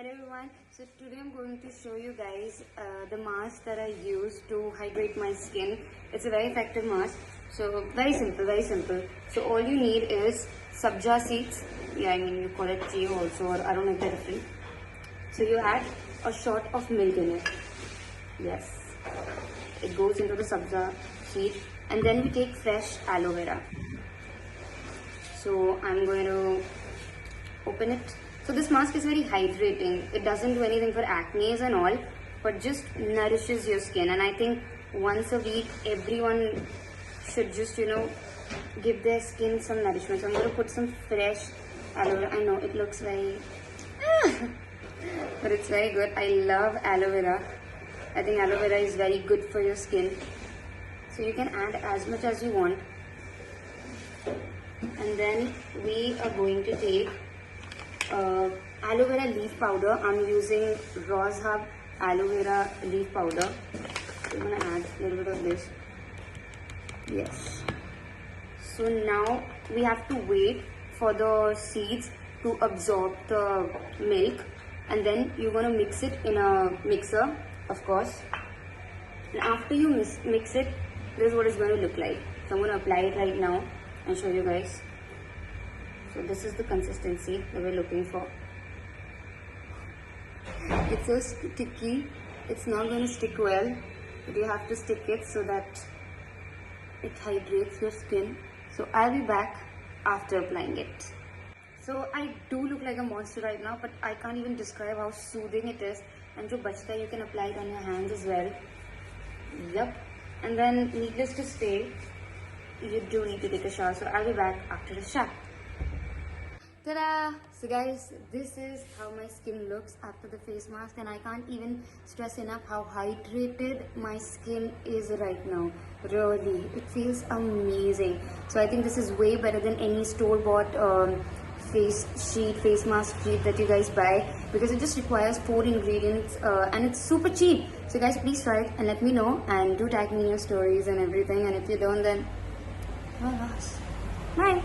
Hello everyone, so today I'm going to show you guys the mask that I use to hydrate my skin. It's a very effective mask. So very simple, very simple. So all you need is sabja seeds. Yeah, I mean you call it chia also, or I don't know if they're different. So you add a shot of milk in it. Yes, it goes into the sabja seed, and then we take fresh aloe vera. So I'm going to open it. So this mask is very hydrating. It doesn't do anything for acne and all, but just nourishes your skin. And I think once a week, everyone should just, give their skin some nourishment. So I'm going to put some fresh aloe vera. I know it looks very, but it's very good. I love aloe vera. I think aloe vera is very good for your skin. So you can add as much as you want. And then we are going to take aloe vera leaf powder. I'm using Rose Hub aloe vera leaf powder. So I'm gonna add a little bit of this. Yes. So now we have to wait for the seeds to absorb the milk, and then you're gonna mix it in a mixer, of course. And after you mix it, this is what it's going to look like. So I'm gonna apply it right now and show you guys. So this is the consistency that we're looking for. It's so sticky. It's not going to stick well, but you have to stick it so that it hydrates your skin. So I'll be back after applying it. So I do look like a monster right now, but I can't even describe how soothing it is. And jo bachta, you can apply it on your hands as well. Yup. And then needless to say, you do need to take a shower. So I'll be back after the shower. Ta-da! So guys, this is how my skin looks after the face mask, and I can't even stress enough how hydrated my skin is right now. Really, it feels amazing. So I think this is way better than any store-bought face mask sheet that you guys buy, because it just requires 4 ingredients and it's super cheap. So guys, please try it and let me know, and do tag me in your stories and everything. And if you don't, then oh gosh, bye.